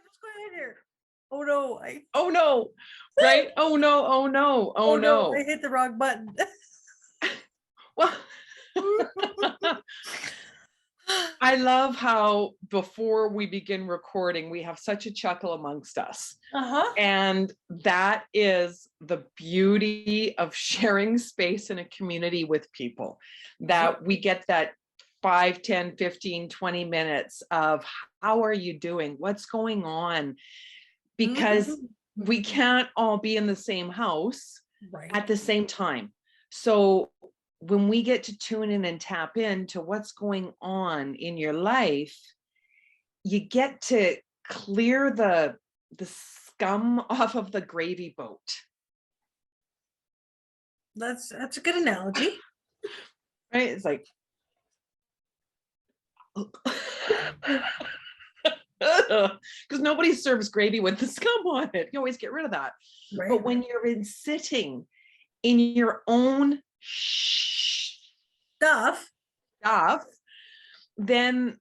what's going on here? Oh no, oh no, right? Oh no, oh no, oh no. I hit the wrong button. Well, I love how before we begin recording, we have such a chuckle amongst us. And that is the beauty of sharing space in a community with people, that we get that 5, 10, 15, 20 minutes of how are you doing? What's going on? Because we can't all be in the same house at the same time. So when we get to tune in and tap into what's going on in your life, you get to clear the scum off of the gravy boat. That's a good analogy. Right? It's like, because nobody serves gravy with the scum on it. You always get rid of that. Right. But when you're sitting in your own stuff, then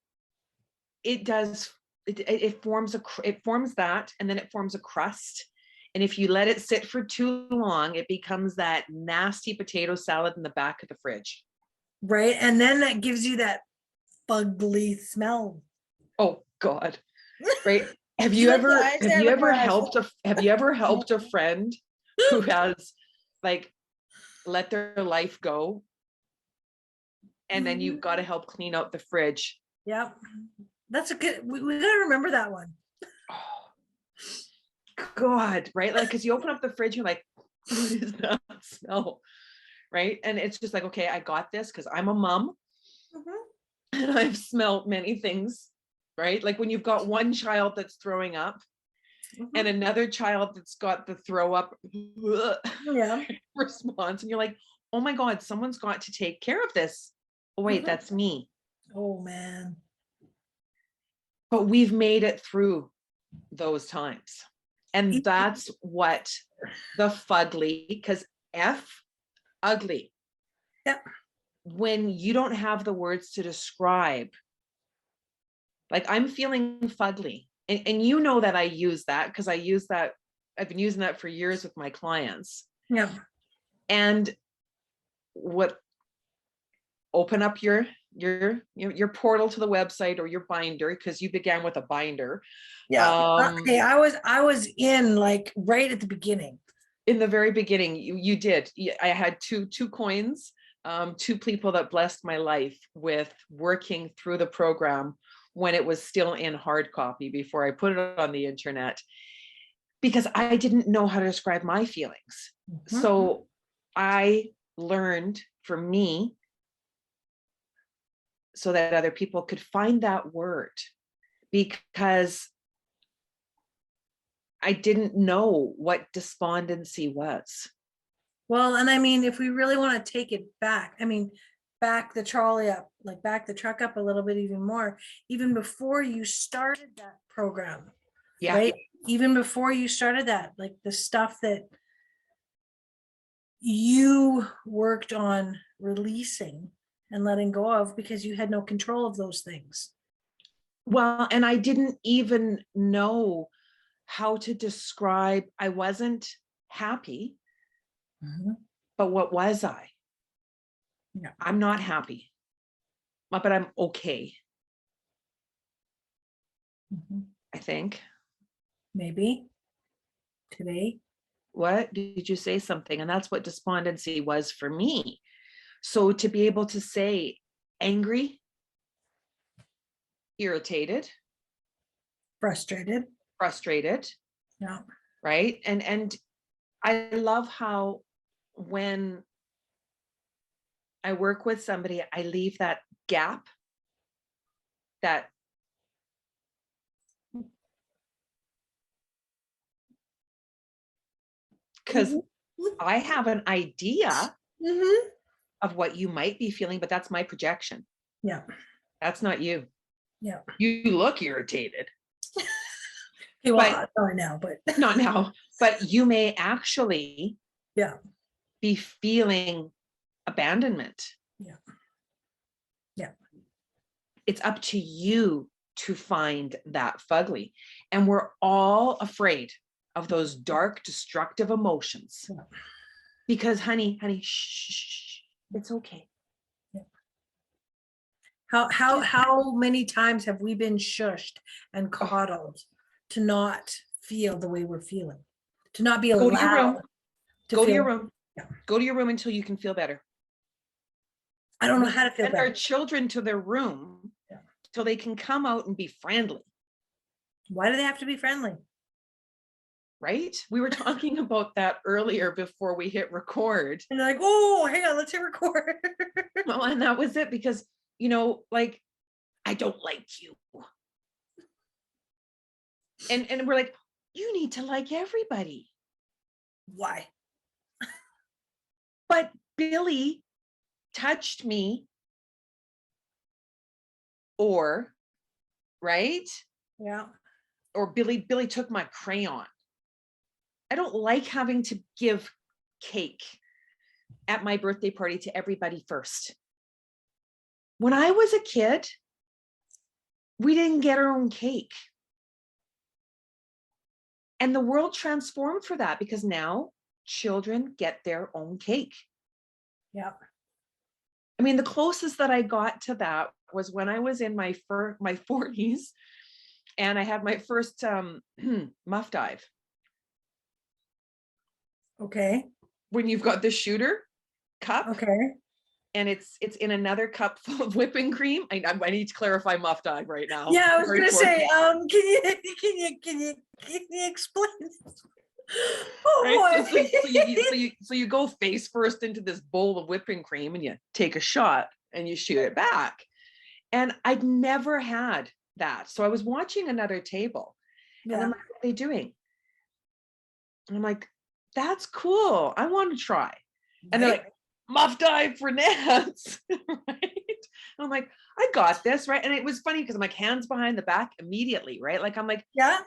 it forms that, and then it forms a crust. And if you let it sit for too long, it becomes that nasty potato salad in the back of the fridge. Right. And then that gives you that fugly smell. Oh God. Right. Have you ever helped a friend who has like let their life go? And then you've got to help clean out the fridge. Yep. That's a good, we gotta remember that one. Oh, God, right? Like, because you open up the fridge, you're like, what is that smell? Right? And it's just like, okay, I got this because I'm a mom. And I've smelled many things, right? Like when you've got one child that's throwing up and another child that's got the throw up response. And you're like, oh my God, someone's got to take care of this. Oh, wait, that's me. Oh man. But we've made it through those times. And that's what the fugly, because ugly. Yep. When you don't have the words to describe, like I'm feeling fugly. And you know that I use that because I've been using that for years with my clients. Yeah. And open up your portal to the website or your binder, because you began with a binder. Yeah. Okay. I was in like right at the beginning. In the very beginning, you did. I had two coins, two people that blessed my life with working through the program when it was still in hard copy before I put it on the internet, because I didn't know how to describe my feelings. So I learned for me so that other people could find that word, because I didn't know what despondency was. Well, and I mean, if we really want to take it back, I mean, back the trolley up, like back the truck up a little bit even more, even before you started that program. Yeah. Right? Even before you started that, like the stuff that you worked on releasing and letting go of because you had no control of those things. Well, and I didn't even know how to describe, I wasn't happy, but what was I? Yeah. I'm not happy, but I'm okay. I think. Maybe today. What did you say something? And that's what despondency was for me. So to be able to say angry, irritated, frustrated. Yeah. Right. And I love how when I work with somebody, I leave that gap, that because I have an idea of what you might be feeling, but that's my projection. Yeah. That's not you. Yeah. You look irritated. Okay, well, not now, but not now. But you may actually be feeling abandonment. Yeah. Yeah. It's up to you to find that fugly. And we're all afraid of those dark, destructive emotions. Because honey, shh, it's okay. How many times have we been shushed and coddled to not feel the way we're feeling, to not be allowed? Go to your room. Go to your feel- room. Go to your room until you can feel better. I don't know how to feel Send better. our children to their room till they can come out and be friendly. Why do they have to be friendly? Right? We were talking about that earlier before we hit record. And they're like, oh, hang on, let's hit record. Well, and that was it, because, you know, like, I don't like you. And we're like, you need to like everybody. Why? But Billy touched me, or, right? Yeah. Or Billy took my crayon. I don't like having to give cake at my birthday party to everybody first. When I was a kid, we didn't get our own cake. And the world transformed for that, because now children get their own cake. Yeah. I mean, the closest that I got to that was when I was in my 40s, and I had my first muff dive. Okay. When you've got the shooter cup. Okay. And it's in another cup full of whipping cream. I need to clarify muff dive right now. Yeah, I was gonna say, can you explain? Oh right? boy. So you go face first into this bowl of whipping cream, and you take a shot and you shoot it back. And I'd never had that. So I was watching another table, and I'm like, what are they doing? And I'm like, that's cool. I want to try. And they're like, muff dive for Nance, right? And I'm like, I got this, right? And it was funny because I'm like, hands behind the back immediately, right? Like, I'm like, yeah,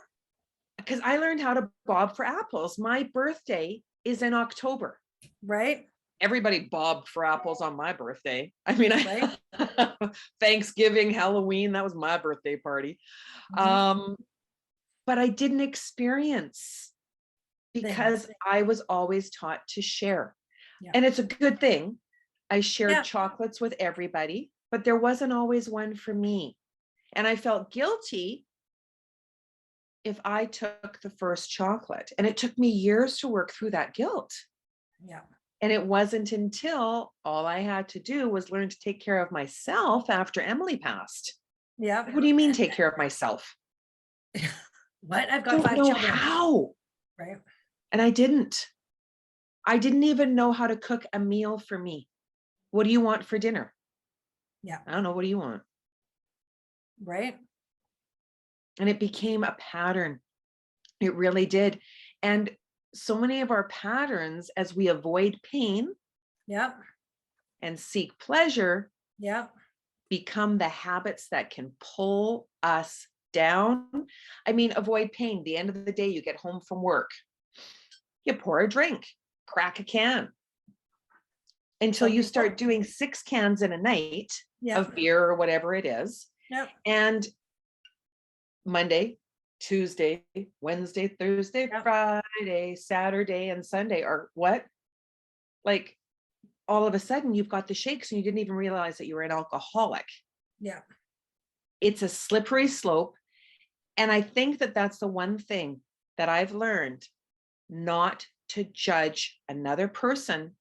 because I learned how to bob for apples. My birthday is in October, right? Everybody bobbed for apples on my birthday. I mean, Right. Thanksgiving, Halloween, that was my birthday party. Mhm. But I didn't experience, because I was always taught to share. Yeah. And it's a good thing. I shared Yeah. chocolates with everybody, but there wasn't always one for me. And I felt guilty if I took the first chocolate. And it took me years to work through that guilt. Yeah. And it wasn't until all I had to do was learn to take care of myself after Emily passed. Yeah. What do you mean take care of myself? What? I've got Don't 5 know children. how. Right. And I didn't even know how to cook a meal for me. What do you want for dinner? Yeah. I don't know. What do you want? Right. And it became a pattern. It really did. And so many of our patterns, as we avoid pain, Yeah. and seek pleasure, Yeah. become the habits that can pull us down. I mean, avoid pain. The end of the day, you get home from work, you pour a drink, crack a can, until you start doing 6 cans in a night of beer or whatever it is. Yep. And Monday, Tuesday, Wednesday, Thursday, Friday, Saturday, and Sunday are what? Like, all of a sudden you've got the shakes and you didn't even realize that you were an alcoholic. Yeah. It's a slippery slope. And I think that that's the one thing that I've learned, not to judge another person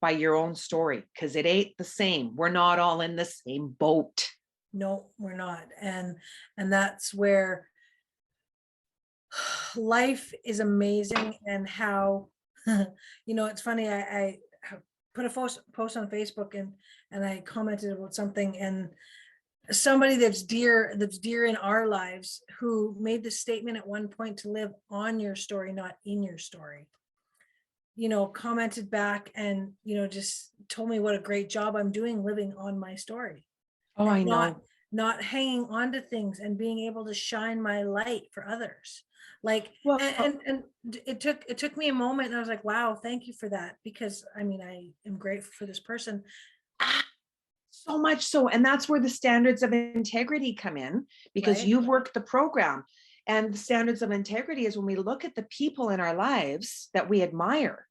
by your own story, because it ain't the same. We're not all in the same boat. No, we're not. And that's where life is amazing. And how, it's funny, I put a post on Facebook, and I commented about something, and somebody that's dear in our lives, who made the statement at one point to live on your story, not in your story, commented back and, just told me what a great job I'm doing living on my story. Oh, I know. Not hanging on to things, and being able to shine my light for others. Like, well, and it took me a moment, and I was like, wow, thank you for that. Because I mean, I am grateful for this person. So much so. And that's where the standards of integrity come in, because Right. you've worked the program. And the standards of integrity is when we look at the people in our lives that we admire,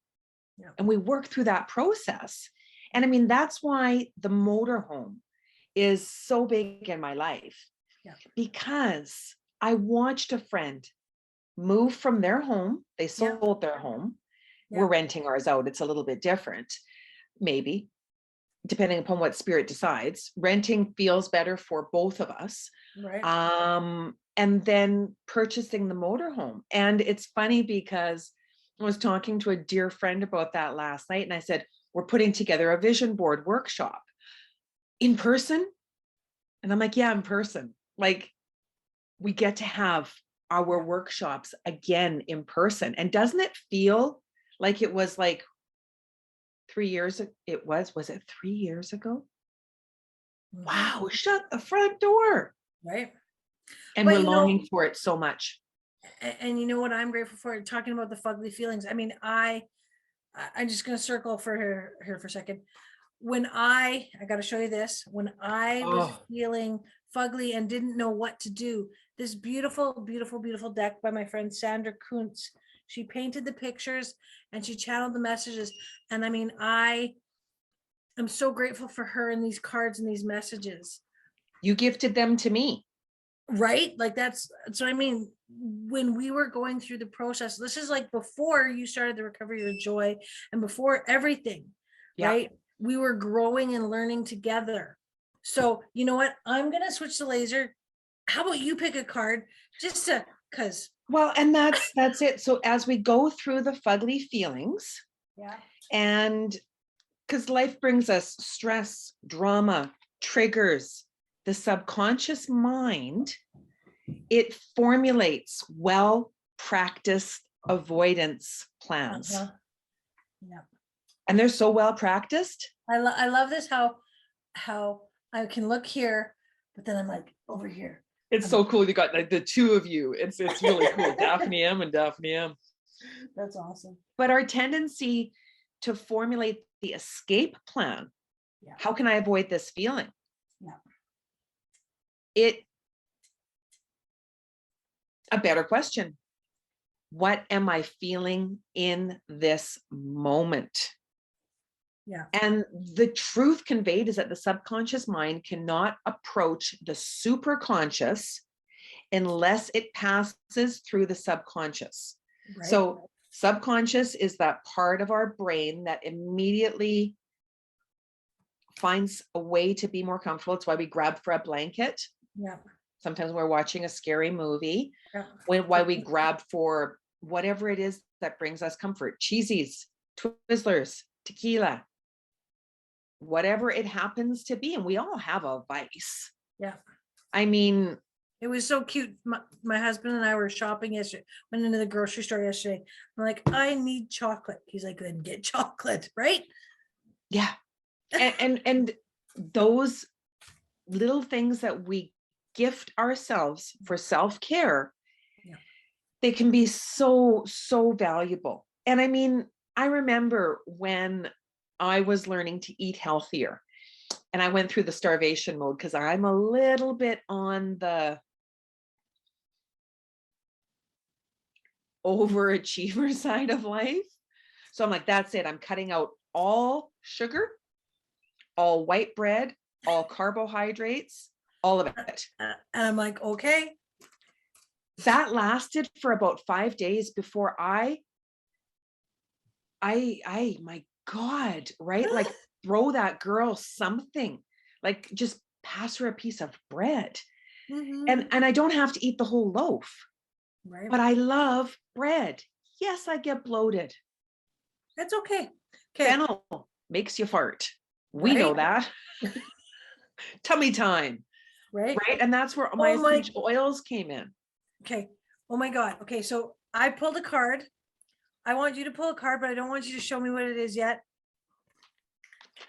Yeah. and we work through that process. And I mean, that's why the motorhome is so big in my life, Yeah. because I watched a friend move from their home. They Yeah. sold their home. Yeah. We're renting ours out. It's a little bit different, maybe, depending upon what spirit decides. Renting feels better for both of us. Right. And then purchasing the motorhome. And it's funny because I was talking to a dear friend about that last night, and I said, we're putting together a vision board workshop in person. And I'm like, yeah, in person. Like, we get to have our workshops again in person. And doesn't it feel like it was like 3 years? Was it 3 years ago? Wow, shut the front door. Right. And we're longing for it so much. And you know what I'm grateful for? Talking about the fugly feelings. I mean, I'm just going to circle for here for a second. When I got to show you this, when I was feeling fugly and didn't know what to do, this beautiful, beautiful, beautiful deck by my friend Sandra Kuntz, she painted the pictures and she channeled the messages. And I mean, I am so grateful for her and these cards and these messages. You gifted them to me. Right? Like that's so I mean, when we were going through the process, this is like before you started the Recovery of Joy and before everything, right? We were growing and learning together. So you know what? I'm gonna switch to laser. How about you pick a card just to because well, and that's it. So as we go through the fugly feelings, and because life brings us stress, drama, triggers, the subconscious mind, it formulates well-practiced avoidance plans. And they're so well practiced. I love this, how I can look here, but then I'm like over here. It's so cool. You got like the two of you. It's really cool. Daphne M and Daphne M. That's awesome. But our tendency to formulate the escape plan. How can I avoid this feeling? A better question. What am I feeling in this moment? And the truth conveyed is that the subconscious mind cannot approach the superconscious unless it passes through the subconscious. So subconscious is that part of our brain that immediately finds a way to be more comfortable. It's why we grab for a blanket. Sometimes we're watching a scary movie. Why we grab for whatever it is that brings us comfort. Cheesies, Twizzlers, tequila, whatever it happens to be. And we all have a vice. I mean, it was so cute. My husband and I were shopping yesterday, went into the grocery store yesterday. I'm like, I need chocolate. He's like, then get chocolate, right? Yeah. and those little things that we gift ourselves for self-care, they can be so valuable. And I mean, I remember when I was learning to eat healthier and I went through the starvation mode because I'm a little bit on the overachiever side of life. So I'm like, that's it. I'm cutting out all sugar, all white bread, all carbohydrates, all of it. And I'm like, okay. That lasted for about 5 days before my God, right? Like throw that girl something, like just pass her a piece of bread. And I don't have to eat the whole loaf, but I love bread. Yes, I get bloated. That's okay. Fennel makes you fart. We know that. Tummy time. Right. And that's where my essential oils came in. Okay. Oh my God. Okay. So I pulled a card. I want you to pull a card, but I don't want you to show me what it is yet.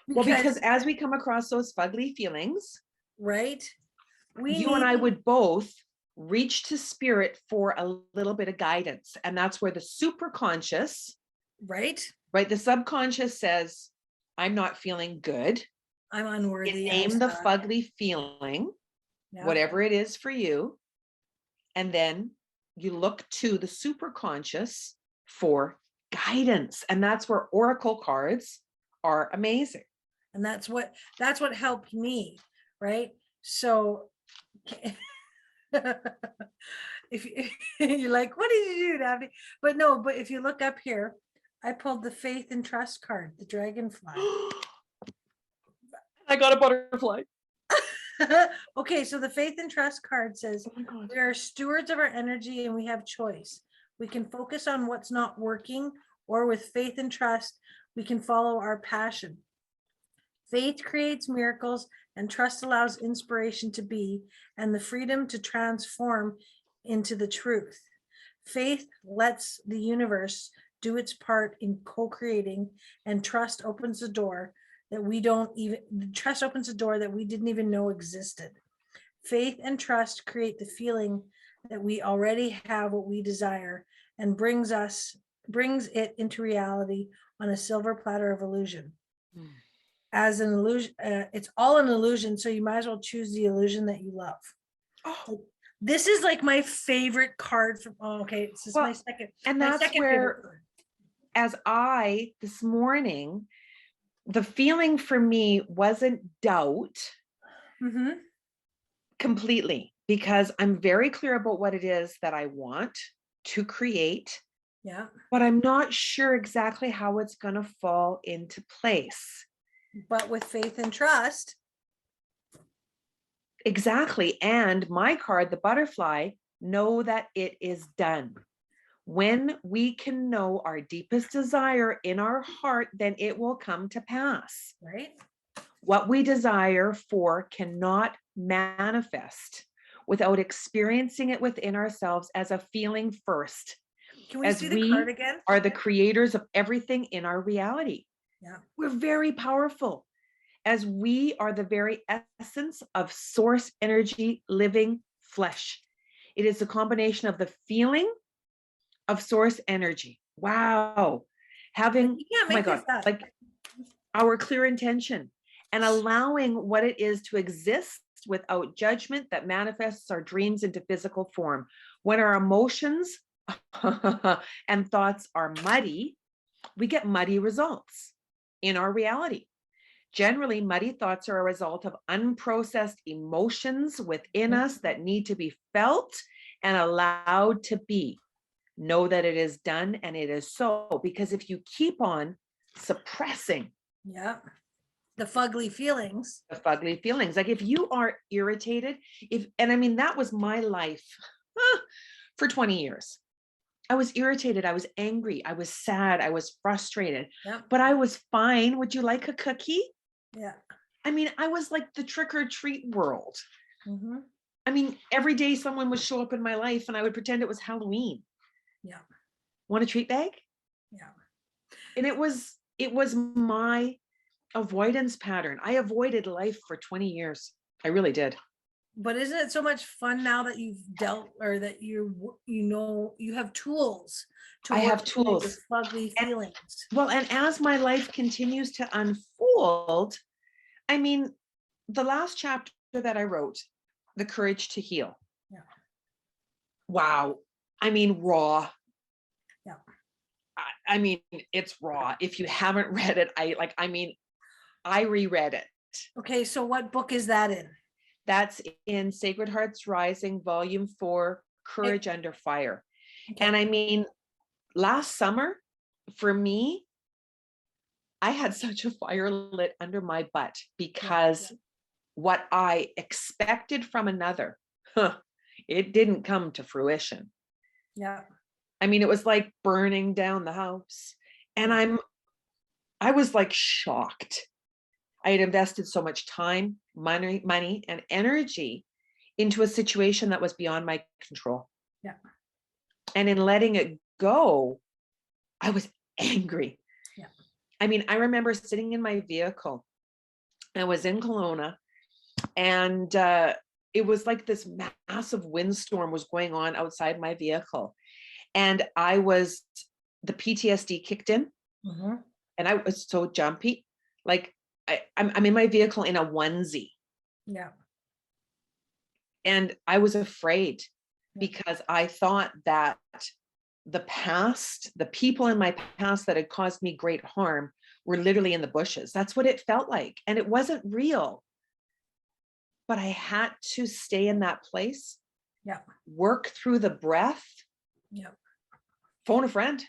Because as we come across those fugly feelings, you and I would both reach to spirit for a little bit of guidance. And that's where the superconscious, the subconscious says, I'm not feeling good. I'm unworthy. You name the fugly feeling, whatever it is for you. And then you look to the superconscious for guidance. And that's where oracle cards are amazing. And that's what helped me, right? So if you're like, what did you do, Daphne? But no, but if you look up here, I pulled the faith and trust card, the dragonfly. I got a butterfly. Okay, so the faith and trust card says, we are stewards of our energy and we have choice. We can focus on what's not working, or with faith and trust, we can follow our passion. Faith creates miracles and trust allows inspiration to be and the freedom to transform into the truth. Faith lets the universe do its part in co-creating, and trust opens the door that we didn't even know existed. Faith and trust create the feeling that we already have what we desire and brings it into reality on a silver platter of illusion. As an illusion, it's all an illusion, so you might as well choose the illusion that you love. This is like my favorite card from this is my second. And that's where, as this morning, the feeling for me wasn't doubt completely, because I'm very clear about what it is that I want to create. Yeah. But I'm not sure exactly how it's going to fall into place. But with faith and trust. Exactly. And my card, the butterfly, know that it is done. When we can know our deepest desire in our heart, then it will come to pass. Right. What we desire for cannot manifest without experiencing it within ourselves as a feeling first. Can we see the card again? Are the creators of everything in our reality. Yeah. We're very powerful, as we are the very essence of source energy, living flesh. It is the combination of the feeling of source energy. Wow. Having, oh my God, like our clear intention and allowing what it is to exist without judgment that manifests our dreams into physical form. When our emotions and thoughts are muddy, we get muddy results in our reality. Generally, muddy thoughts are a result of unprocessed emotions within us that need to be felt and allowed to be. Know that it is done, and it is so, because if you keep on suppressing the fugly feelings, like if you are irritated, that was my life for 20 years. I was irritated, I was angry, I was sad, I was frustrated, but I was fine. Would you like a cookie? Yeah. I was like the trick or treat world. Every day someone would show up in my life and I would pretend it was Halloween. Yeah. Want a treat bag? Yeah. And it was my avoidance pattern. I avoided life for 20 years. I really did. But isn't it so much fun now that you've dealt, or that you have tools to I have tools with fugly feelings? And as my life continues to unfold, the last chapter that I wrote, The Courage to Heal. Yeah. Wow. Raw. Yeah. It's raw. If you haven't read it, I reread it. Okay. So what book is that in? That's in Sacred Hearts Rising, Volume 4, Courage Under Fire. Okay. And last summer, for me, I had such a fire lit under my butt, because what I expected from another, it didn't come to fruition. Yeah. It was like burning down the house. And I was like shocked. I had invested so much time, money, and energy into a situation that was beyond my control. Yeah. And in letting it go, I was angry. Yeah. I remember sitting in my vehicle. I was in Kelowna, and it was like this massive windstorm was going on outside my vehicle. And the PTSD kicked in, and I was so jumpy. Like, I'm in my vehicle in a onesie. Yeah. And I was afraid because I thought that the past, the people in my past that had caused me great harm were literally in the bushes. That's what it felt like. And it wasn't real. But I had to stay in that place. Yeah. Work through the breath. Yeah. Phone a friend.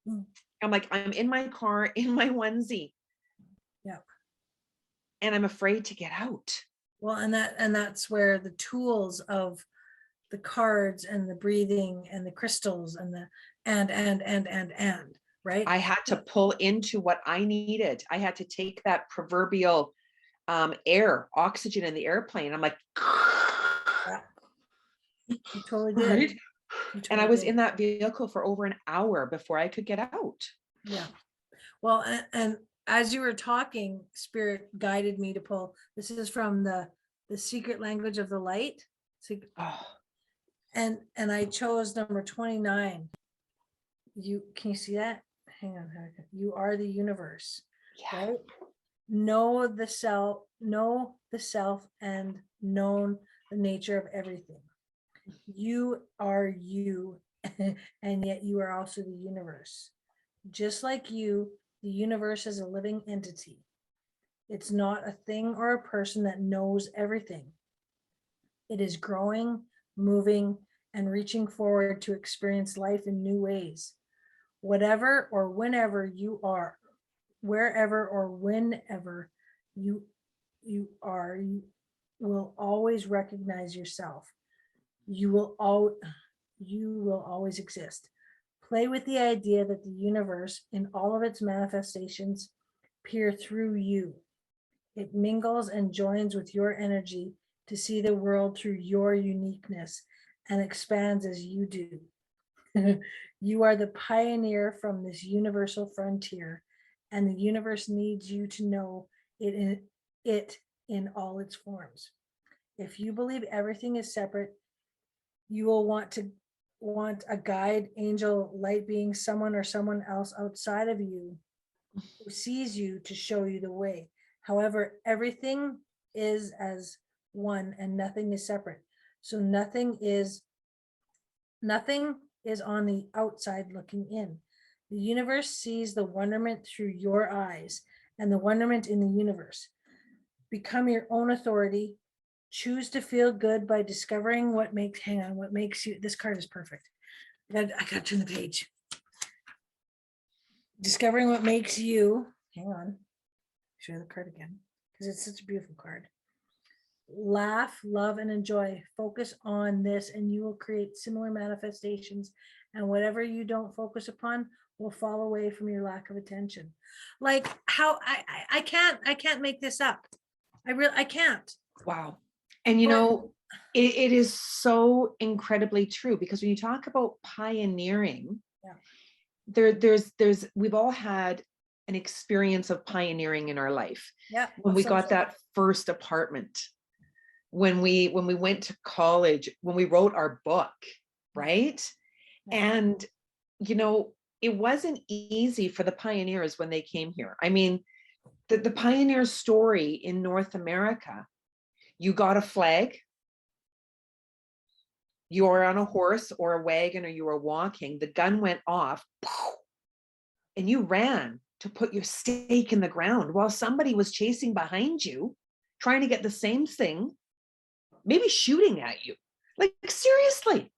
Mm. I'm like, I'm in my car, in my onesie. Yeah. And I'm afraid to get out. Well, and that's where the tools of the cards and the breathing and the crystals and the and right. I had to pull into what I needed. I had to take that proverbial air, oxygen in the airplane. I'm like, yeah. You totally did. right? You totally and I was did. in that vehicle for over an hour before I could get out. Yeah. Well, and as you were talking, spirit guided me to pull. This is from the secret language of the light. Oh. And I chose number 29. Can you see that? Hang on. You are the universe. Yeah. Right? Know the self and known the nature of everything. You are you, and yet you are also the universe. Just like you, the universe is a living entity. It's not a thing or a person that knows everything. It is growing, moving, and reaching forward to experience life in new ways. Whatever or whenever you are, wherever or whenever you are, you will always recognize yourself. You will always exist. Play with the idea that the universe in all of its manifestations peer through you. It mingles and joins with your energy to see the world through your uniqueness and expands as you do. You are the pioneer from this universal frontier, and the universe needs you to know it in all its forms. If you believe everything is separate, you will want a guide, angel, light being, someone or someone else outside of you who sees you to show you the way. However, everything is as one and nothing is separate. So nothing is on the outside looking in. The universe sees the wonderment through your eyes and the wonderment in the universe. Become your own authority. Choose to feel good by discovering what makes you. This card is perfect. I got to turn the page. Discovering what makes you. Hang on. Show the card again because it's such a beautiful card. Laugh, love, and enjoy. Focus on this, and you will create similar manifestations. And whatever you don't focus upon will fall away from your lack of attention. Like how I can't make this up. I can't. Wow. And you know, it is so incredibly true because when you talk about pioneering, we've all had an experience of pioneering in our life. Yeah. When we got that first apartment, when we went to college, when we wrote our book, right? And you know, it wasn't easy for the pioneers when they came here. I mean, the pioneer story in North America, you got a flag, you were on a horse or a wagon or you were walking, the gun went off, and you ran to put your stake in the ground while somebody was chasing behind you, trying to get the same thing, maybe shooting at you. Like, seriously.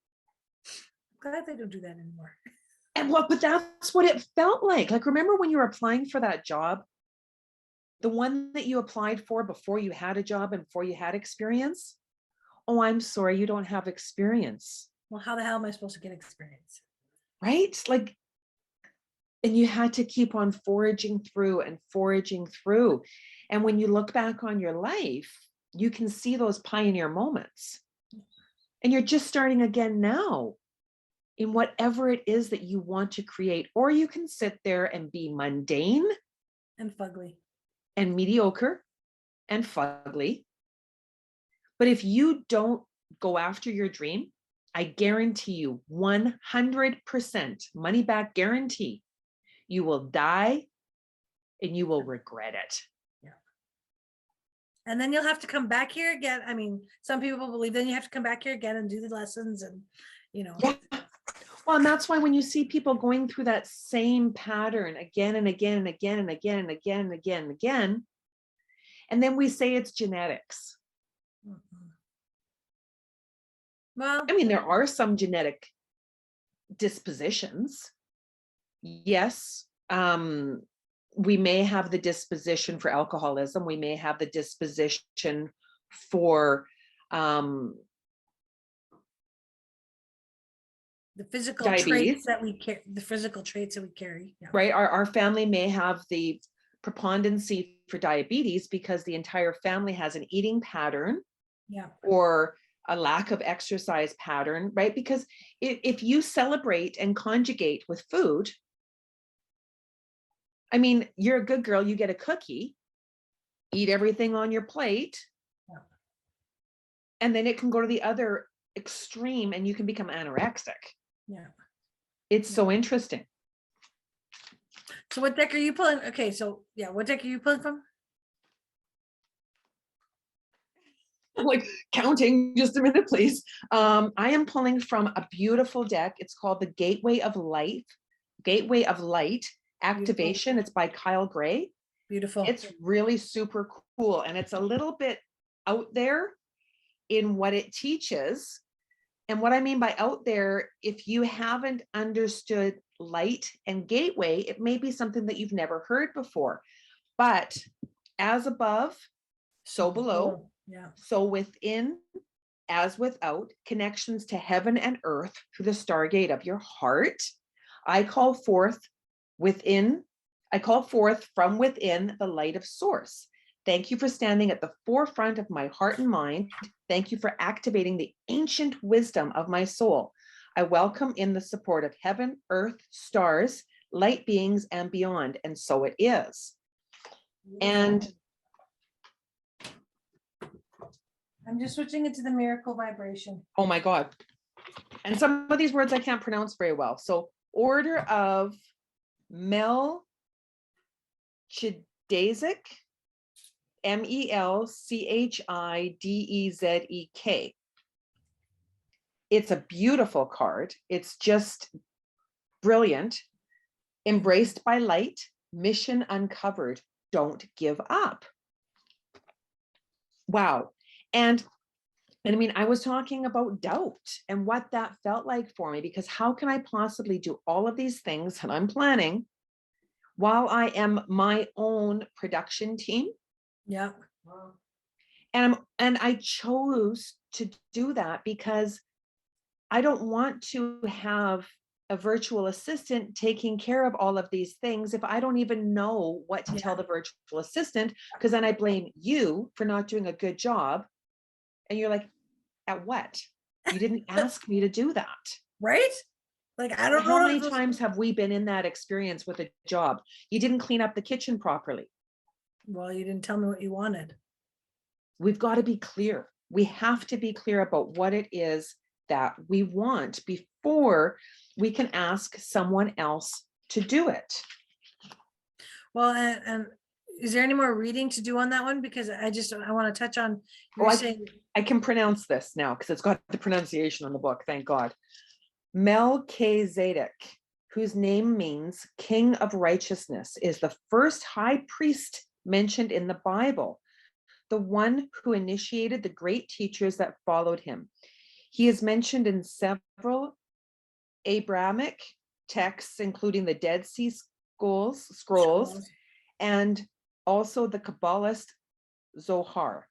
I'm glad they don't do that anymore. And but that's what it felt like. Like, remember when you were applying for that job? The one that you applied for before you had a job and before you had experience? Oh, I'm sorry, you don't have experience. Well, how the hell am I supposed to get experience? Right? Like, and you had to keep on foraging through and foraging through. And when you look back on your life, you can see those pioneer moments. And you're just starting again now in whatever it is that you want to create. Or you can sit there and be mundane and fugly and mediocre and fugly. But if you don't go after your dream, I guarantee you 100% money back guarantee, you will die and you will regret it. Yeah. And then you'll have to come back here again. I mean, some people believe then you have to come back here again and do the lessons and, Yeah. Well, and that's why when you see people going through that same pattern again and again and again and again and again and again and again, and then we say it's genetics. Well, I mean, there are some genetic dispositions. Yes. We may have the disposition for alcoholism. We may have the disposition for the physical diabetes. traits that we carry, the physical traits that we carry. Yeah. Right. Our family may have the preponderancy for diabetes because the entire family has an eating pattern. Yeah. Or a lack of exercise pattern, right? Because if you celebrate and conjugate with food, I mean, you're a good girl, you get a cookie, eat everything on your plate, and then it can go to the other extreme and you can become anorexic. Yeah. It's so interesting. So what deck are you pulling? Okay, so yeah, what deck are you pulling from? Like counting, just a minute, please. I am pulling from a beautiful deck. It's called the Gateway of Light Activation. Beautiful. It's by Kyle Gray. Beautiful. It's really super cool. And it's a little bit out there in what it teaches. And what I mean by out there, if you haven't understood light and gateway, it may be something that you've never heard before. But as above, so below. Yeah. So within, as without, connections to heaven and earth through the stargate of your heart. I call forth from within the light of source. Thank you for standing at the forefront of my heart and mind. Thank you for activating the ancient wisdom of my soul. I welcome in the support of heaven, earth, stars, light beings, and beyond. And so it is. And I'm just switching it to the miracle vibration. oh my God. And some of these words I can't pronounce very well. So order of Melchizedek, Melchidezek. It's a beautiful card. It's just brilliant. Embraced by light, mission uncovered. Don't give up. Wow. And I mean, I was talking about doubt and what that felt like for me, because how can I possibly do all of these things that I'm planning while I am my own production team? Yeah. And I chose to do that because I don't want to have a virtual assistant taking care of all of these things if I don't even know what to tell the virtual assistant, because then I blame you for not doing a good job. And you're like, at what? You didn't ask me to do that. Right? Like, I don't know. How many times have we been in that experience with a job? You didn't clean up the kitchen properly. Well, you didn't tell me what you wanted. We've got to be clear. We have to be clear about what it is that we want before we can ask someone else to do it. Well, and is there any more reading to do on that one? Because I want to touch on, I can pronounce this now because it's got the pronunciation on the book, thank God. Melchizedek, whose name means King of Righteousness, is the first high priest mentioned in the Bible, the one who initiated the great teachers that followed him. He is mentioned in several Abrahamic texts, including the Dead Sea Scrolls, and also the Kabbalist Zohar.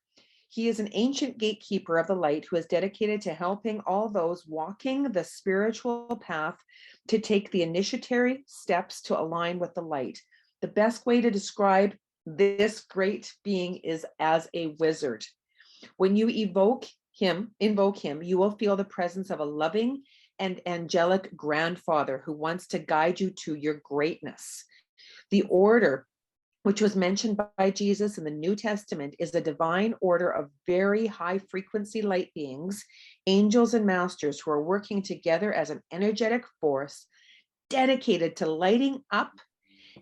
He is an ancient gatekeeper of the light who is dedicated to helping all those walking the spiritual path to take the initiatory steps to align with the light. The best way to describe this great being is as a wizard. When you invoke him, you will feel the presence of a loving and angelic grandfather who wants to guide you to your greatness. The order, which was mentioned by Jesus in the New Testament, is a divine order of very high frequency light beings, angels and masters who are working together as an energetic force dedicated to lighting up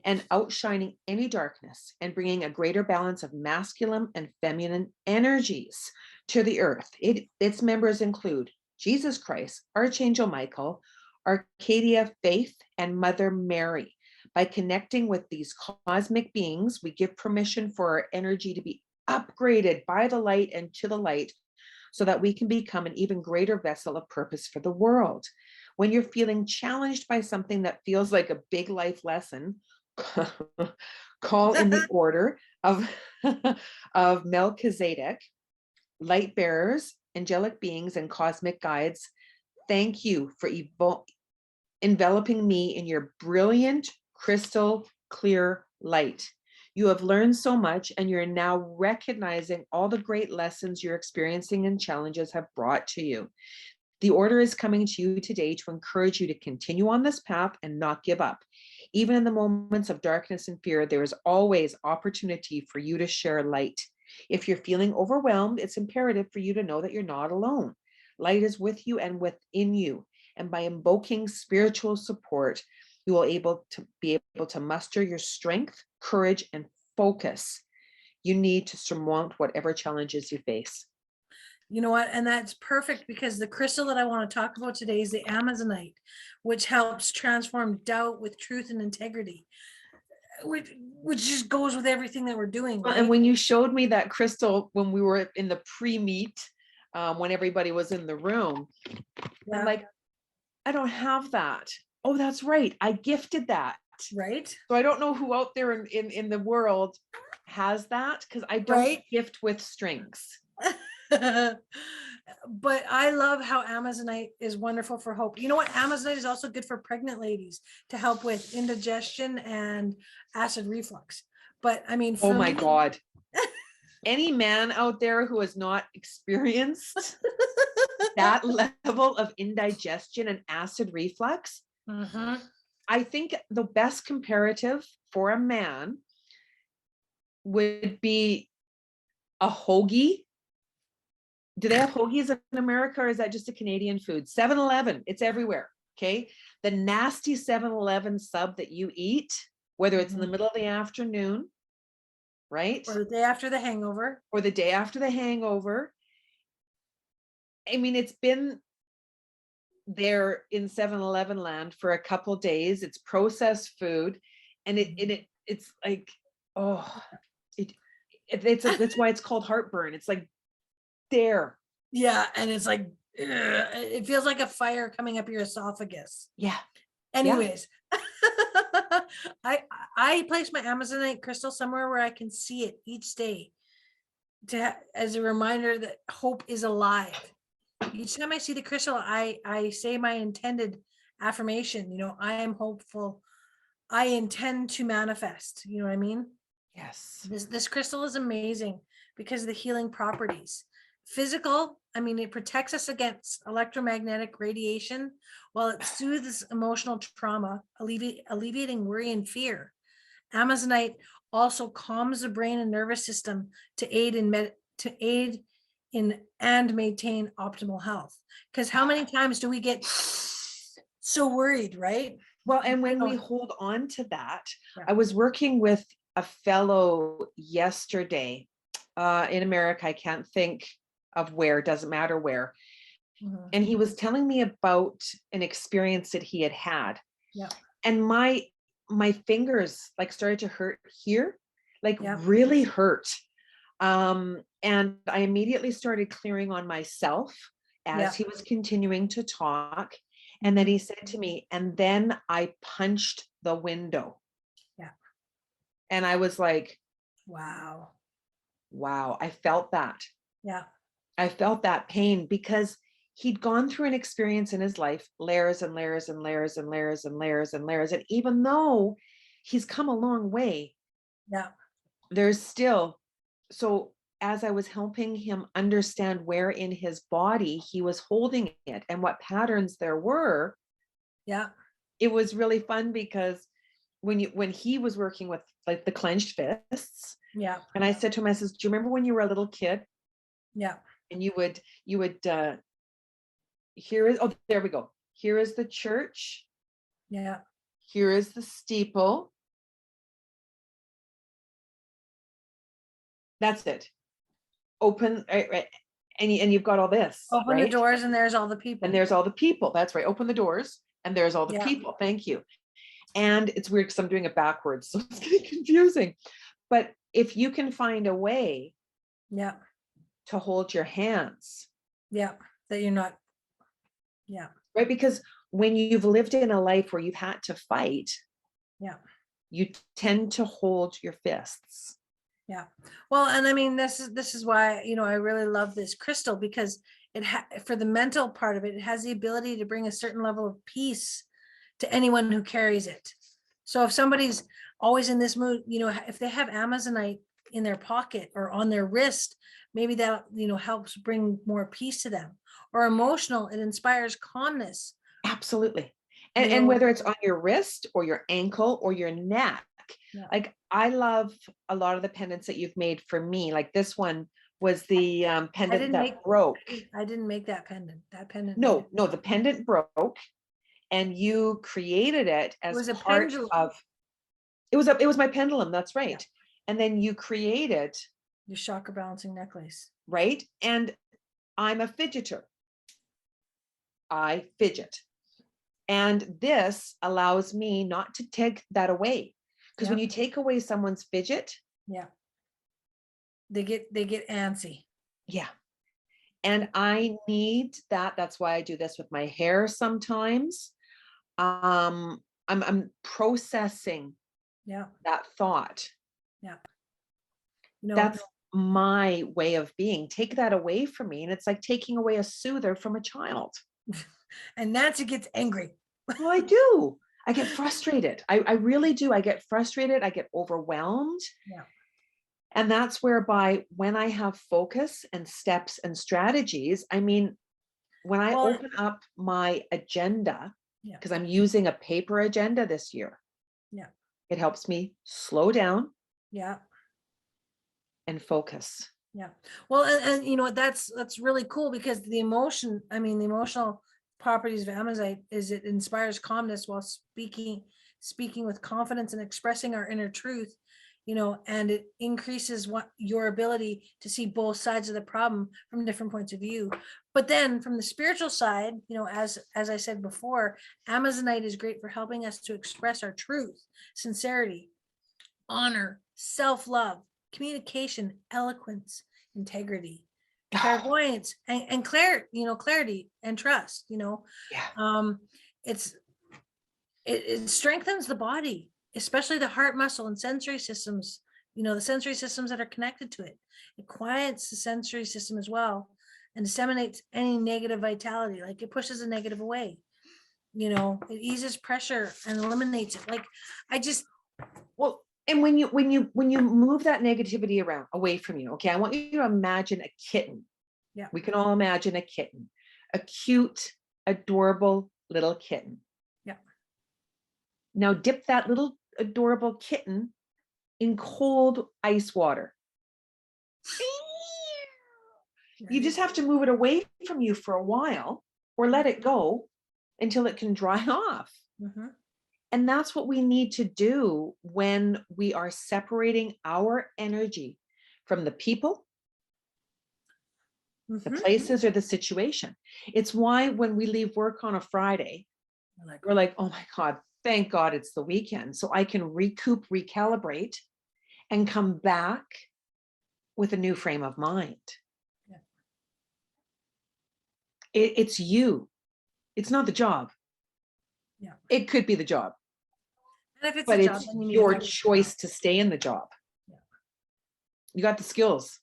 and outshining any darkness and bringing a greater balance of masculine and feminine energies to the earth. Its members include Jesus Christ, Archangel Michael, Arcadia Faith, and Mother Mary. By connecting with these cosmic beings, we give permission for our energy to be upgraded by the light and to the light so that we can become an even greater vessel of purpose for the world. When you're feeling challenged by something that feels like a big life lesson, call in the order of, of Melchizedek, light bearers, angelic beings, and cosmic guides. Thank you for enveloping me in your brilliant, crystal clear light. You have learned so much, and you're now recognizing all the great lessons you're experiencing and challenges have brought to you. The order is coming to you today to encourage you to continue on this path and not give up. Even in the moments of darkness and fear, there is always opportunity for you to share light. If you're feeling overwhelmed, it's imperative for you to know that you're not alone. Light is with you and within you. And by invoking spiritual support, you will be able to muster your strength, courage, and focus you need to surmount whatever challenges you face. You know what? And that's perfect, because the crystal that I want to talk about today is the Amazonite, which helps transform doubt with truth and integrity, which just goes with everything that we're doing. Right? And when you showed me that crystal when we were in the pre-meet, when everybody was in the room, I'm like, I don't have that. Oh, that's right. I gifted that. Right. So I don't know who out there in the world has that, because I don't gift with strings. But I love how Amazonite is wonderful for hope. You know what? Amazonite is also good for pregnant ladies to help with indigestion and acid reflux. But I mean, oh my God. Any man out there who has not experienced that level of indigestion and acid reflux, I think the best comparative for a man would be a hoagie. Do they have hoagies in America, or is that just a Canadian food? 7-Eleven, it's everywhere, okay? The nasty 7-Eleven sub that you eat, whether it's in the middle of the afternoon, right? Or the day after the hangover. Or the day after the hangover. I mean, it's been there in 7-Eleven land for a couple days. It's processed food, and it's like, oh, that's why it's called heartburn. It's like there. Yeah, and it's like, it feels like a fire coming up your esophagus. Yeah. Anyways, I place my Amazonite crystal somewhere where I can see it each day, as a reminder that hope is alive. Each time I see the crystal, I say my intended affirmation. You know, I am hopeful. I intend to manifest. You know what I mean? Yes. This crystal is amazing because of the healing properties. Physical, I mean, it protects us against electromagnetic radiation, while it soothes emotional trauma, alleviating worry and fear. Amazonite also calms the brain and nervous system to aid in and maintain optimal health. Because how many times do we get so worried, right? Well, and when we hold on to that, I was working with a fellow yesterday in America. I can't think of where, doesn't matter where. And he was telling me about an experience that he had. Yeah. And my fingers like started to hurt here, like really hurt. And I immediately started clearing on myself as he was continuing to talk. And then he said to me, and then I punched the window. Yeah. And I was like, wow. I felt that. Yeah. I felt that pain because he'd gone through an experience in his life, layers and layers and layers and layers and layers and layers. And even though he's come a long way, there's still, so as I was helping him understand where in his body he was holding it and what patterns there were, it was really fun because when he was working with like the clenched fists, and I said to him, I says, do you remember when you were a little kid? Yeah. And you would here is, oh, there we go. Here is the church. Yeah. Here is the steeple. That's it. Open, right, and you've got all this. Open the doors and there's all the people. And there's all the people. That's right. Open the doors and there's all the people. Thank you. And it's weird because I'm doing it backwards, so it's getting confusing. But if you can find a way to hold your hands. That you're not. Right. Because when you've lived in a life where you've had to fight, you tend to hold your fists. Well, and I mean, this is why, I really love this crystal, because for the mental part of it, it has the ability to bring a certain level of peace to anyone who carries it. So if somebody's always in this mood, if they have Amazonite in their pocket or on their wrist, maybe that, helps bring more peace to them. Or emotional, it inspires calmness. Absolutely. And whether it's on your wrist or your ankle or your neck, like I love a lot of the pendants that you've made for me. Like this one was the pendant that broke. I didn't make that pendant. No, the pendant broke, and you created it as was a part pendulum. of. It was my pendulum. That's right. And then you created your chakra balancing necklace. Right. And I'm a fidgeter. I fidget. And this allows me not to take that away. Because when you take away someone's fidget, they get antsy. And I need that. That's why I do this with my hair sometimes. I'm processing that thought. That's my way of being. Take that away from me, and it's like taking away a soother from a child. And Nancy gets angry. Well, I do. I get frustrated. I really do. I get frustrated. I get overwhelmed. And that's whereby when I have focus and steps and strategies, I mean, when I open up my agenda, because I'm using a paper agenda this year, it helps me slow down and focus. Well, and that's really cool, because the emotional properties of Amazonite is it inspires calmness while speaking with confidence and expressing our inner truth, and it increases your ability to see both sides of the problem from different points of view. But then from the spiritual side, as I said before, Amazonite is great for helping us to express our truth, sincerity, honor, self-love, communication, eloquence, integrity, clairvoyance, and clarity and trust. It strengthens the body, especially the heart muscle and sensory systems, the sensory systems that are connected to it. It quiets the sensory system as well and disseminates any negative vitality. Like it pushes the negative away. It eases pressure and eliminates it. Like and when you move that negativity away from you, okay, I want you to imagine a kitten. We can all imagine a kitten, a cute, adorable little kitten. Now dip that little adorable kitten in cold ice water. You just have to move it away from you for a while, or let it go until it can dry off. And that's what we need to do when we are separating our energy from the people, the places, or the situation. It's why when we leave work on a Friday, we're like, oh my God, thank God it's the weekend, so I can recoup, recalibrate, and come back with a new frame of mind. It's you. It's not the job. It could be the job. And if it's but it's your choice to stay in the job. You got the skills.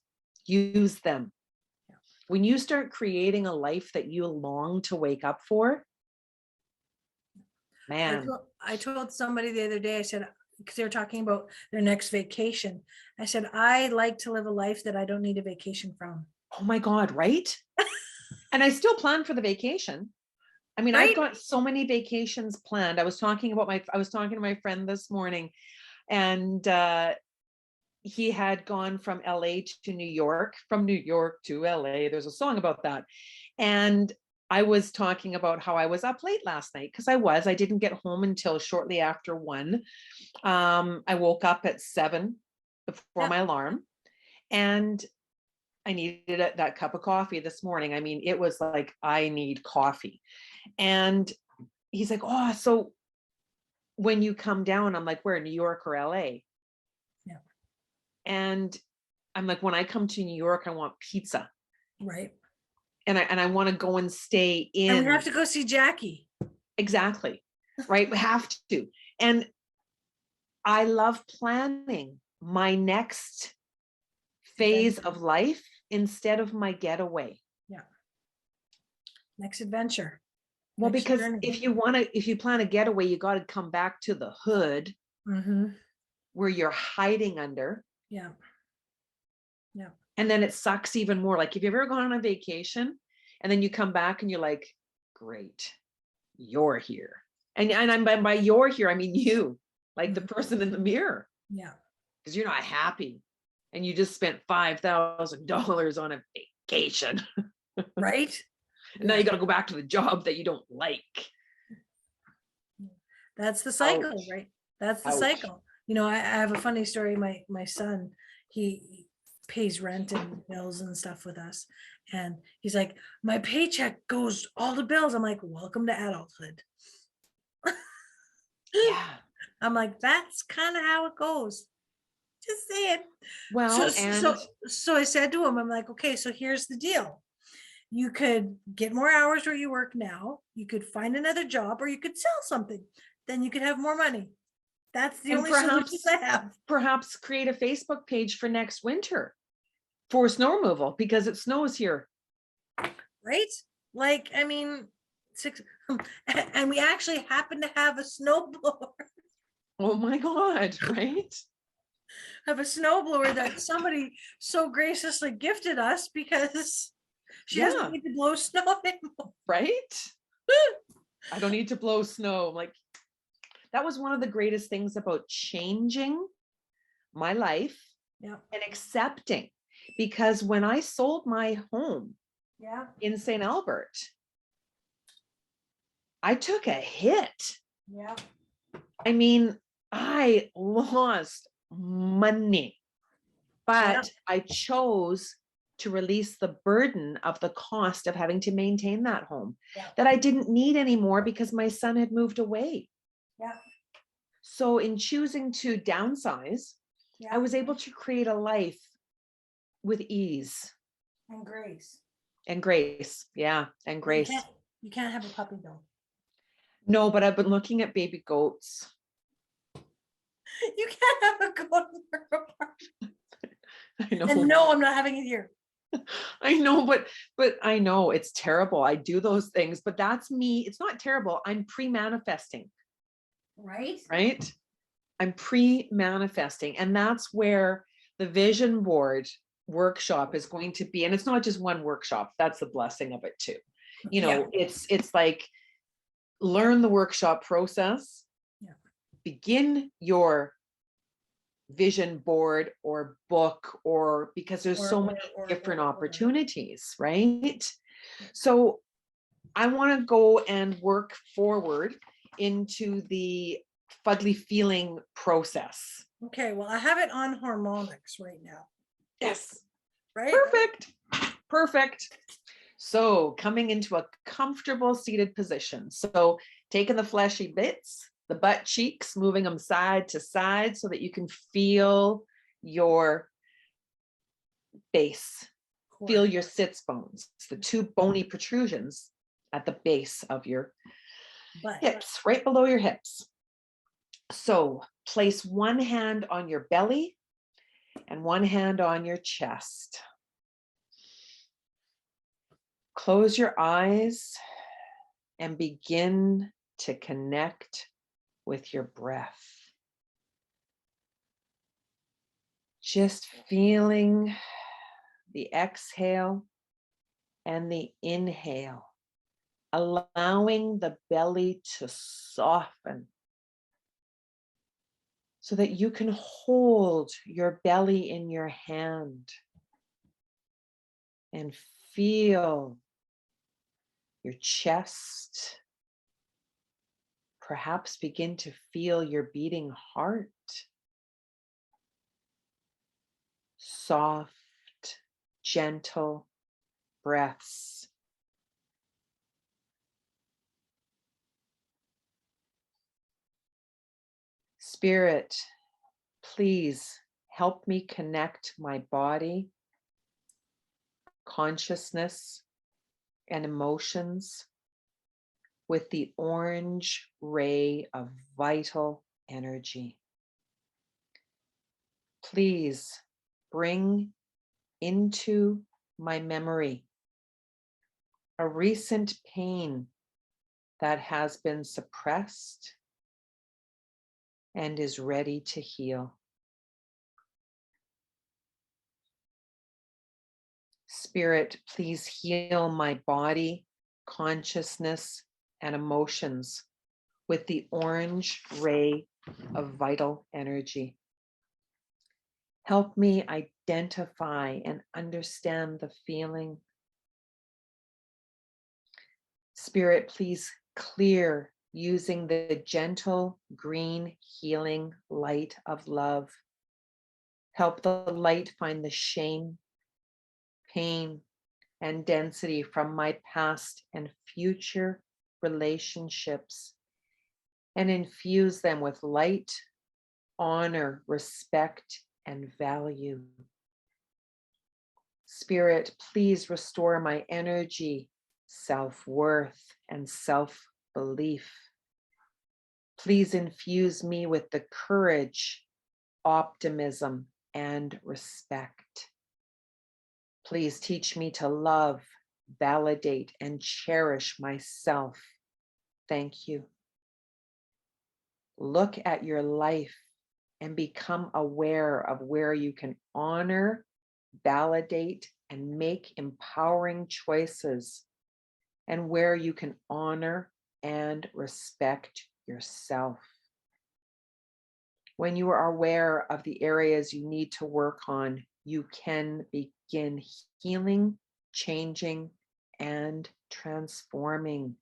Use them. When you start creating a life that you long to wake up for, man. I told somebody the other day, I said, because they were talking about their next vacation, I said, I like to live a life that I don't need a vacation from. Oh my God, right? And I still plan for the vacation. I mean, I've got so many vacations planned. I was talking to my friend this morning, and he had gone from LA to New York, from New York to LA. There's a song about that. And I was talking about how I was up late last night, because I didn't get home until shortly after 1. I woke up at 7 before my alarm. And I needed that cup of coffee this morning. I mean, it was like, I need coffee. And he's like, oh, so when you come down, I'm like, where, New York or LA? Yeah. And I'm like, when I come to New York, I want pizza. Right. And I want to go and stay in. And we have to go see Jackie. Exactly. Right. We have to. And I love planning my next phase of life instead of my getaway. Yeah. Next adventure. Well, Next because journey. if you plan a getaway, you got to come back to the hood where you're hiding under. Yeah. Yeah. And then it sucks even more. Like, if you've ever gone on a vacation and then you come back and you're like, great, you're here. And I'm by you're here, I mean you, like the person in the mirror. Yeah. Because you're not happy and you just spent $5,000 on a vacation. Right. And now you got to go back to the job that you don't like. That's the cycle. Ouch. Right. That's the Ouch. cycle. You know, I have a funny story. My son, he pays rent and bills and stuff with us. And he's like, my paycheck goes all the bills. I'm like, welcome to adulthood. Yeah. I'm like, that's kind of how it goes. Just say it. Well, so I said to him, I'm like, okay, so here's the deal. You could get more hours where you work now. You could find another job, or you could sell something. Then you could have more money. That's the only solutions I have. Perhaps create a Facebook page for next winter for snow removal, because it snows here. Right? Like, I mean, and we actually happen to have a snowblower. Oh my God, right? Have a snowblower that somebody so graciously gifted us because she doesn't need to blow snow anymore. Right? I don't need to blow snow. Like, that was one of the greatest things about changing my life and accepting. Because when I sold my home in St. Albert, I took a hit. Yeah. I mean, I lost money, but I chose to release the burden of the cost of having to maintain that home that I didn't need anymore because my son had moved away. Yeah. So in choosing to downsize, I was able to create a life with ease. And grace. And grace. Yeah. And grace. You can't have a puppy though. No, but I've been looking at baby goats. You can't have a goat in your apartment. I know. And no, I'm not having it here. I know, but I know it's terrible. I do those things, but that's me. It's not terrible. I'm pre-manifesting. Right? Right? I'm pre-manifesting. And that's where the vision board workshop is going to be. And it's not just one workshop. That's the blessing of it too. You know, it's like, learn the workshop process, begin your vision board or book, or because there's so many different opportunities, right? So I want to go and work forward into the Fugly feeling process. Okay, well, I have it on harmonics right now. Yes. Right? Perfect. So coming into a comfortable seated position. So taking the fleshy bits, the butt cheeks, moving them side to side so that you can feel your base, feel your sits bones, the two bony protrusions at the base of your hips, right below your hips. So place one hand on your belly and one hand on your chest. Close your eyes and begin to connect with your breath. Just feeling the exhale and the inhale, allowing the belly to soften so that you can hold your belly in your hand and feel your chest. Perhaps begin to feel your beating heart. Soft gentle breaths. Spirit, please help me connect my body, consciousness, and emotions with the orange ray of vital energy. Please bring into my memory a recent pain that has been suppressed and is ready to heal. Spirit, please heal my body, consciousness, and emotions with the orange ray of vital energy. Help me identify and understand the feeling. Spirit, please clear using the gentle green healing light of love. Help the light find the shame, pain, and density from my past and future relationships and infuse them with light, honor, respect, and value. Spirit, please restore my energy, self-worth, and self-belief. Please infuse me with the courage, optimism, and respect. Please teach me to love, validate, and cherish myself. Thank you. Look at your life and become aware of where you can honor, validate, and make empowering choices, and where you can honor and respect yourself. When you are aware of the areas you need to work on, you can begin healing, changing, and transforming.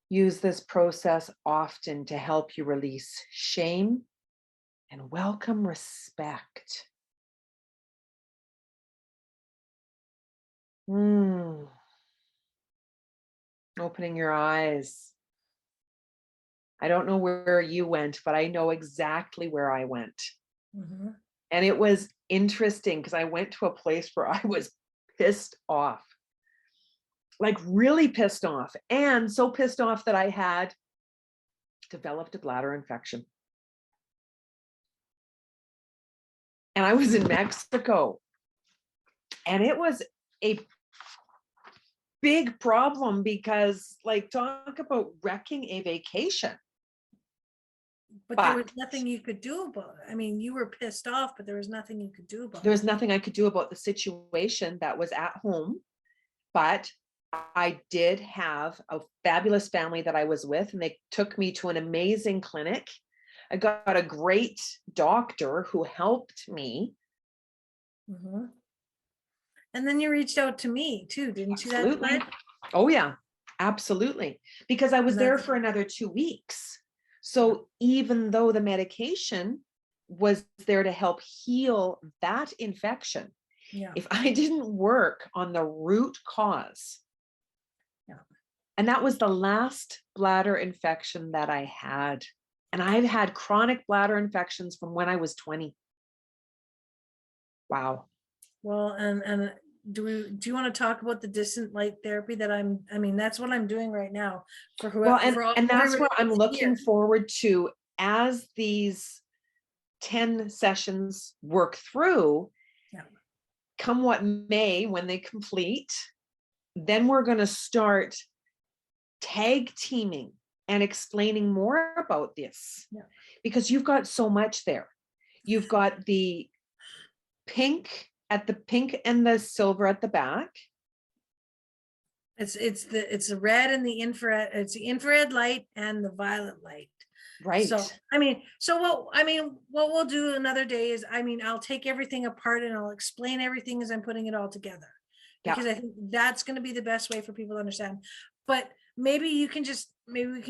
Use this process often to help you release shame and welcome respect. Opening your eyes. I don't know where you went, but I know exactly where I went. Mm-hmm. And it was interesting because I went to a place where I was pissed off. Like really pissed off, and so pissed off that I had developed a bladder infection. And I was in Mexico, and it was a big problem because, like, talk about wrecking a vacation. But there was nothing you could do about it. I mean, you were pissed off, but there was nothing you could do about it. There was nothing I could do about the situation that was at home, but I did have a fabulous family that I was with, and they took me to an amazing clinic. I got a great doctor who helped me. Mm-hmm. And then you reached out to me too, didn't you? Absolutely. Oh yeah, absolutely. Because I was there for another 2 weeks. So even though the medication was there to help heal that infection, if I didn't work on the root cause, and that was the last bladder infection that I had. And I've had chronic bladder infections from when I was 20. Wow. Well, and do you want to talk about the distant light therapy that I mean, that's what I'm doing right now for whoever. Well, and that's what I'm looking forward to as these 10 sessions work through. Come what may, when they complete, then we're going to start tag teaming and explaining more about this, because you've got so much there. You've got the pink and the silver at the back. It's the red and the infrared. It's the infrared light and the violet light. Right. So what we'll do another day is, I'll take everything apart and I'll explain everything as I'm putting it all together, because I think that's going to be the best way for people to understand. But maybe we can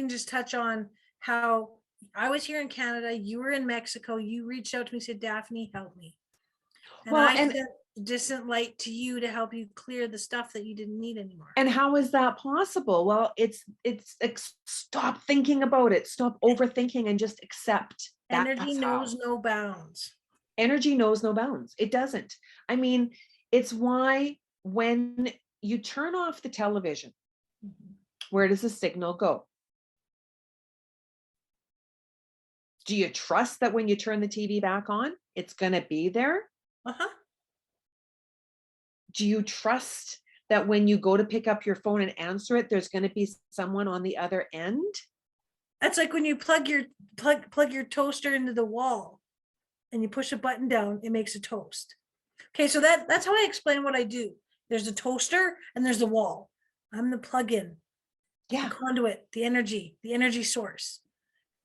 just touch on how I was here in Canada, you were in Mexico, you reached out to me, said, Daphne, help me. And I sent distant light to you to help you clear the stuff that you didn't need anymore. And how is that possible? Well, it's stop thinking about it, stop overthinking, and just accept. Energy knows no bounds. Energy knows no bounds. It doesn't. I mean, it's why when you turn off the television, where does the signal go? Do you trust that when you turn the TV back on, it's going to be there? Do you trust that when you go to pick up your phone and answer it, there's going to be someone on the other end? That's like when you plug your toaster into the wall and you push a button down, it makes a toast. Okay, so that's how I explain what I do. There's a toaster and there's the wall. I'm the plug-in, the conduit, the energy source.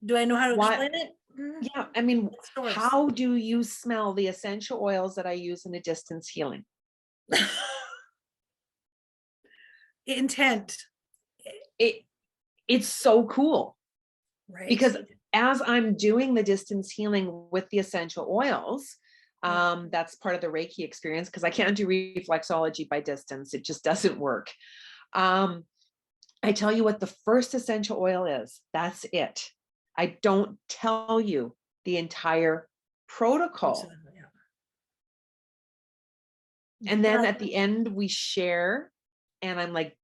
Do I know how to explain it? Yeah, I mean, how do you smell the essential oils that I use in a distance healing? Intent. It's so cool. Right. Because as I'm doing the distance healing with the essential oils, that's part of the Reiki experience, because I can't do reflexology by distance. It just doesn't work. I tell you what the first essential oil is. That's it. I don't tell you the entire protocol. And then at the end we share, and I'm like,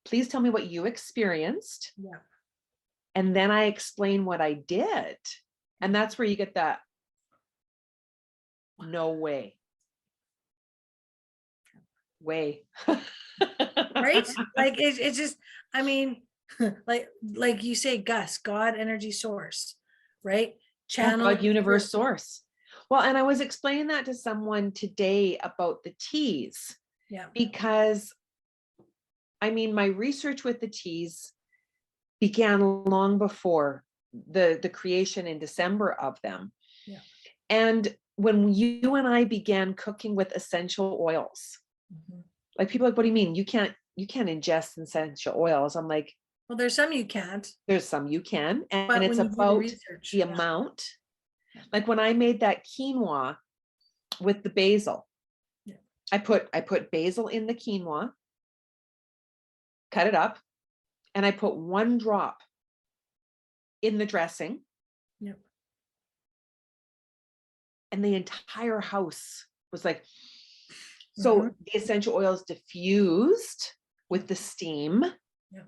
please tell me what you experienced. Yeah. And then I explain what I did. And that's where you get that, no way. Right? Like it's just, I mean, like you say, Gus, God, energy source, right? Channel, God, universe source. Well, and I was explaining that to someone today about the teas. Yeah. Because I mean, my research with the teas began long before the creation in December of them. Yeah. And when you and I began cooking with essential oils, like people are like, what do you mean? You can't ingest essential oils. I'm like, well, there's some you can't. There's some you can, and it's about the amount. Like when I made that quinoa with the basil, I put basil in the quinoa, cut it up, and I put 1 drop in the dressing. Yep. And the entire house was like, so the essential oils diffused with the steam. Yep.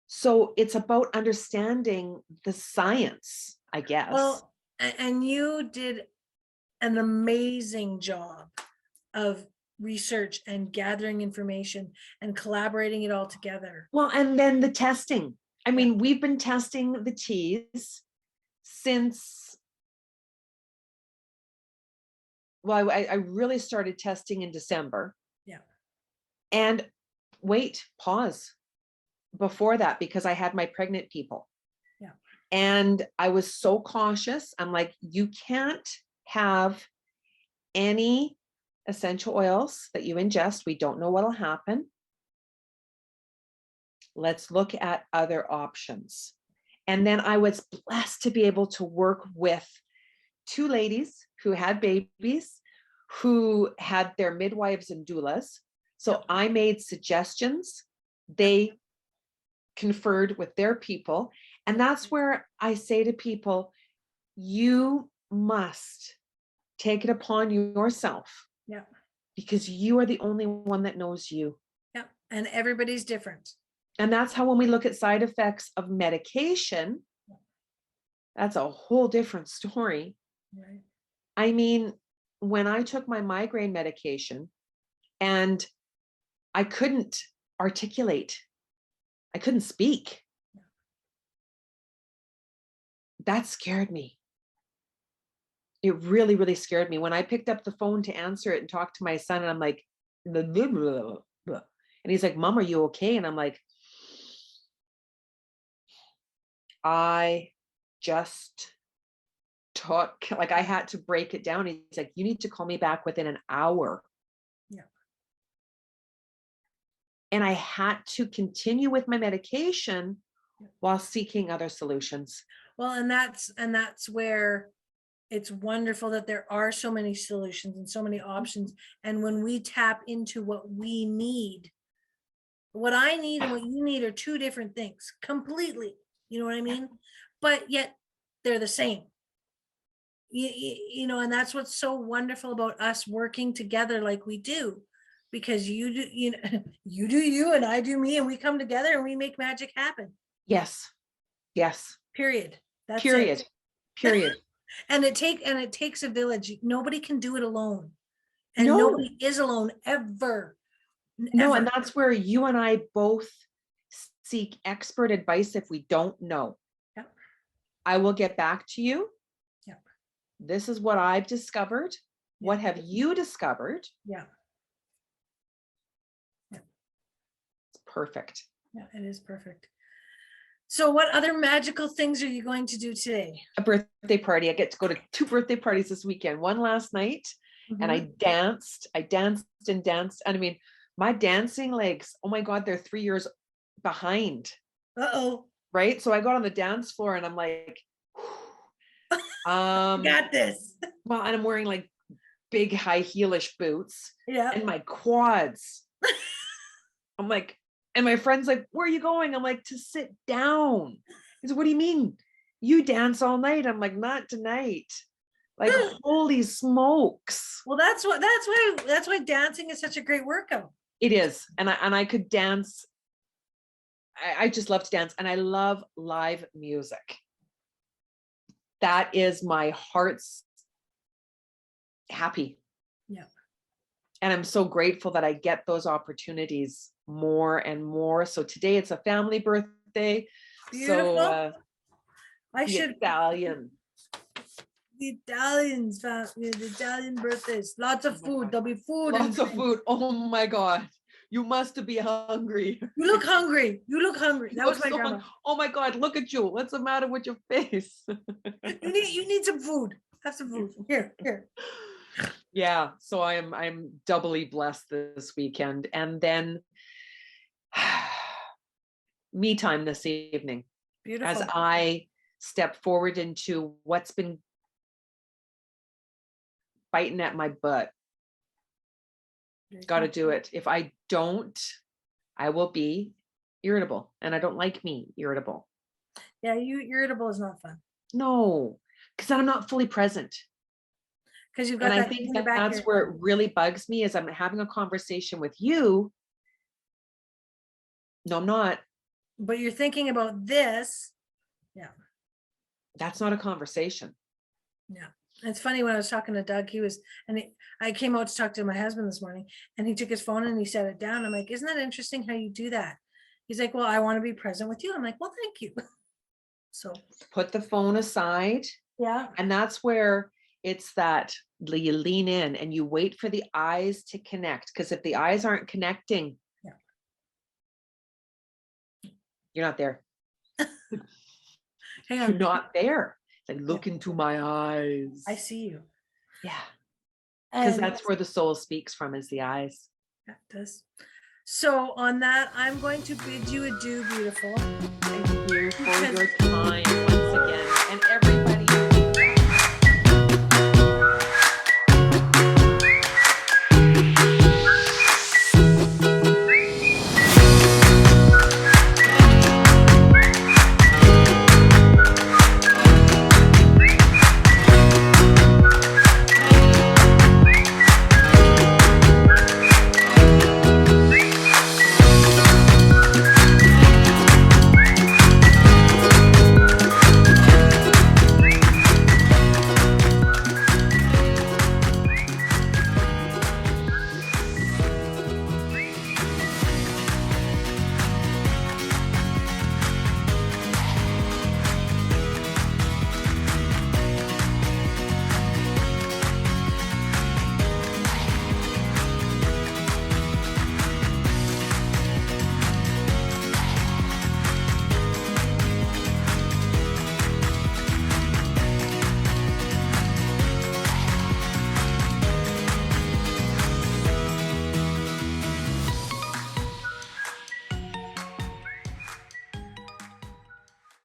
So it's about understanding the science, I guess. Well, and you did an amazing job of research and gathering information and collaborating it all together. Well, and then the testing. I mean, we've been testing the teas since, well, I really started testing in December. Yeah. And wait, pause before that, because I had my pregnant people. Yeah. And I was so cautious. I'm like, you can't have any essential oils that you ingest. We don't know what'll happen. Let's look at other options. And then I was blessed to be able to work with 2 ladies who had babies, who had their midwives and doulas. So I made suggestions. They conferred with their people. And that's where I say to people, you must take it upon yourself. Yeah. Because you are the only one that knows you. Yeah. And everybody's different. And that's how, when we look at side effects of medication, that's a whole different story. Right. I mean, when I took my migraine medication and I couldn't articulate, I couldn't speak. That scared me. It really, really scared me. When I picked up the phone to answer it and talk to my son, and I'm like, blah, blah, blah, blah. And he's like, Mom, are you okay? And I'm like, I just took, like, I had to break it down. He's like, you need to call me back within an hour. Yeah. And I had to continue with my medication while seeking other solutions. Well, and that's where it's wonderful that there are so many solutions and so many options. And when we tap into what we need, what I need and what you need are two different things completely. You know what I mean? But yet they're the same. You know, and that's what's so wonderful about us working together like we do, because you do, you know, you do you and I do me, and we come together and we make magic happen. Yes. Yes. Period. That's Period. it. Period. And it takes a village. Nobody can do it alone. And No. nobody is alone ever. No, and that's where you and I both seek expert advice if we don't know. Yep. I will get back to you. Yep. This is what I've discovered. Yep. What have you discovered? Yeah. Yeah. It's perfect. Yeah, it is perfect. So what other magical things are you going to do today? A birthday party. I get to go to 2 birthday parties this weekend. One last night, and I danced and danced. And I mean, my dancing legs, oh my God, they're 3 years behind. Uh-oh. Right? So I got on the dance floor and I'm like, got this. Well, and I'm wearing like big high heelish boots. Yeah. And my quads. I'm like, and my friend's like, where are you going? I'm like, to sit down. He said, what do you mean? You dance all night? I'm like, not tonight. Like, holy smokes. Well, that's why dancing is such a great workout. It is. And I could dance. I just love to dance, and I love live music. That is my heart's happy. Yeah. And I'm so grateful that I get those opportunities more and more. So today it's a family birthday. Beautiful. So I should Italian. The Italians, the Italian birthdays. Lots of food. There'll be food. Lots of food. Oh my God. You must be hungry. You look hungry. You look hungry. That was my grandma. Oh my God, look at you. What's the matter with your face? You need some food. Have some food. Here. Yeah. So I'm doubly blessed this weekend. And then me time this evening. Beautiful. As I step forward into what's been biting at my butt. Got to do it. If I don't, I will be irritable, and I don't like me irritable. Yeah, irritable is not fun. No, because then I'm not fully present. Because you've got and that I think in the back that's where it really bugs me is I'm having a conversation with you. No, I'm not. But you're thinking about this. Yeah. That's not a conversation. Yeah. It's funny, when I was talking to Doug, I came out to talk to my husband this morning, and he took his phone and he set it down. I'm like, isn't that interesting how you do that? He's like, well, I want to be present with you. I'm like, well, thank you. So put the phone aside. Yeah. And that's where it's that you lean in and you wait for the eyes to connect. Because if the eyes aren't connecting, you're not there. Hang on. You're not there. Like, look into my eyes. I see you. Yeah. Because that's where the soul speaks from, is the eyes. Yeah, it does. So on that, I'm going to bid you adieu, beautiful. Thank you for your time once again. And every